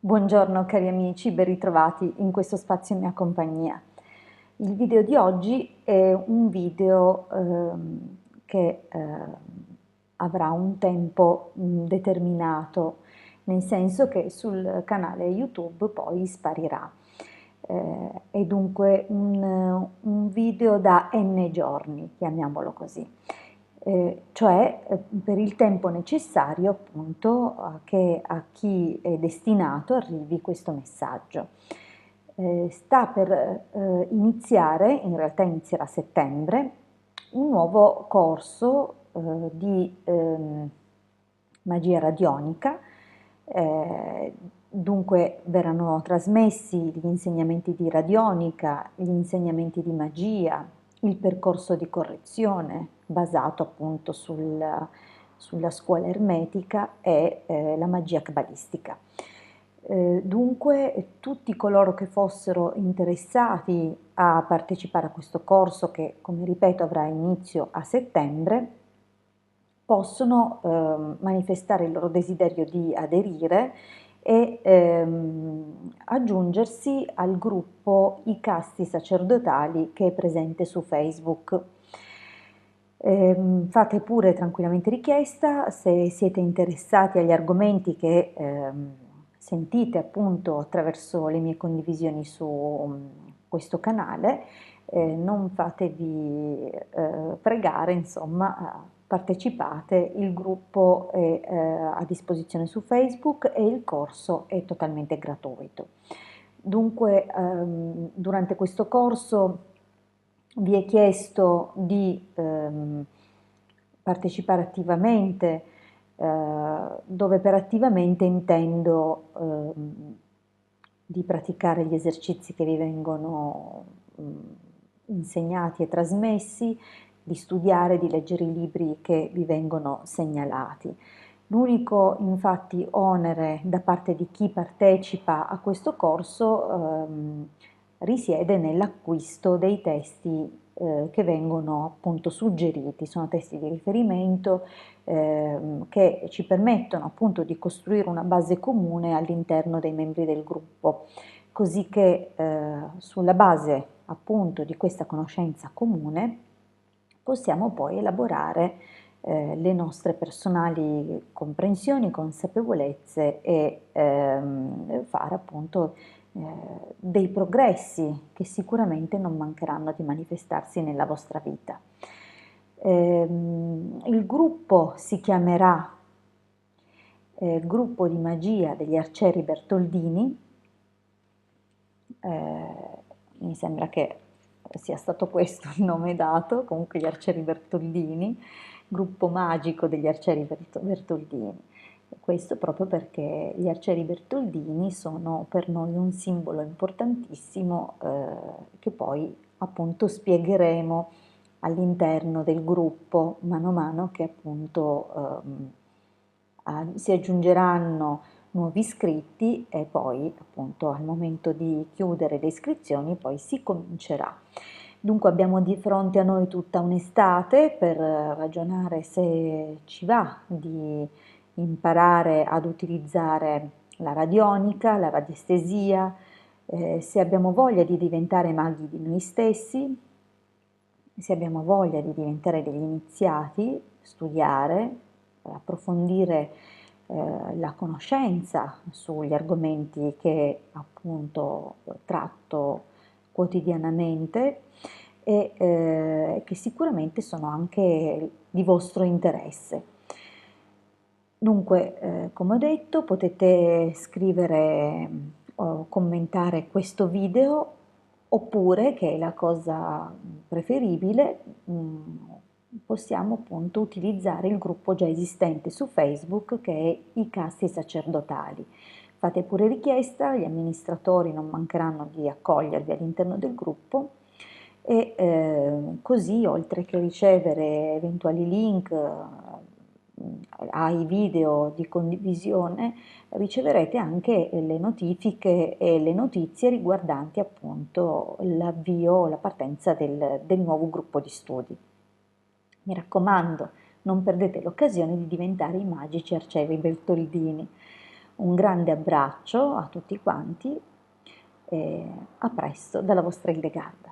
Buongiorno cari amici, ben ritrovati in questo spazio in mia compagnia. Il video di oggi è un video che avrà un tempo determinato, nel senso che sul canale YouTube poi sparirà. È dunque un video da N giorni, chiamiamolo così. Cioè per il tempo necessario appunto che a chi è destinato arrivi questo messaggio. Sta per iniziare, in realtà inizierà a settembre, un nuovo corso di magia radionica. Dunque verranno trasmessi gli insegnamenti di radionica, gli insegnamenti di magia, il percorso di correzione basato appunto sulla scuola ermetica e la magia cabalistica. Dunque tutti coloro che fossero interessati a partecipare a questo corso, che come ripeto avrà inizio a settembre, possono manifestare il loro desiderio di aderire e aggiungersi al gruppo I Casti Sacerdotali che è presente su Facebook. Fate pure tranquillamente richiesta se siete interessati agli argomenti che sentite appunto attraverso le mie condivisioni su questo canale. Non fatevi pregare, insomma, partecipate, il gruppo è a disposizione su Facebook e il corso è totalmente gratuito. Dunque, durante questo corso vi è chiesto di partecipare attivamente, dove per attivamente intendo di praticare gli esercizi che vi vengono insegnati e trasmessi, di studiare, di leggere i libri che vi vengono segnalati. L'unico infatti onere da parte di chi partecipa a questo corso risiede nell'acquisto dei testi che vengono appunto suggeriti, sono testi di riferimento che ci permettono appunto di costruire una base comune all'interno dei membri del gruppo, così che sulla base appunto di questa conoscenza comune possiamo poi elaborare le nostre personali comprensioni, consapevolezze e fare appunto dei progressi che sicuramente non mancheranno di manifestarsi nella vostra vita. Il gruppo si chiamerà Gruppo di Magia degli Arcieri Bertoldini. Mi sembra che sia stato questo il nome dato, comunque gli Arcieri Bertoldini, gruppo magico degli Arcieri Bertoldini. Questo proprio perché gli Arcieri Bertoldini sono per noi un simbolo importantissimo che poi appunto spiegheremo all'interno del gruppo mano a mano che appunto si aggiungeranno nuovi iscritti e poi appunto al momento di chiudere le iscrizioni poi si comincerà. Dunque abbiamo di fronte a noi tutta un'estate per ragionare se ci va di imparare ad utilizzare la radionica, la radiestesia, se abbiamo voglia di diventare maghi di noi stessi, se abbiamo voglia di diventare degli iniziati, studiare, approfondire la conoscenza sugli argomenti che appunto tratto quotidianamente e che sicuramente sono anche di vostro interesse. Dunque, come ho detto, potete scrivere o commentare questo video oppure, che è la cosa preferibile, possiamo appunto utilizzare il gruppo già esistente su Facebook che è I Casti Sacerdotali. Fate pure richiesta, gli amministratori non mancheranno di accogliervi all'interno del gruppo e così oltre che ricevere eventuali link ai video di condivisione riceverete anche le notifiche e le notizie riguardanti appunto l'avvio, la partenza del nuovo gruppo di studi. Mi raccomando, non perdete l'occasione di diventare i magici arcieri Bertoldini. Un grande abbraccio a tutti quanti e a presto dalla vostra Hildegarda.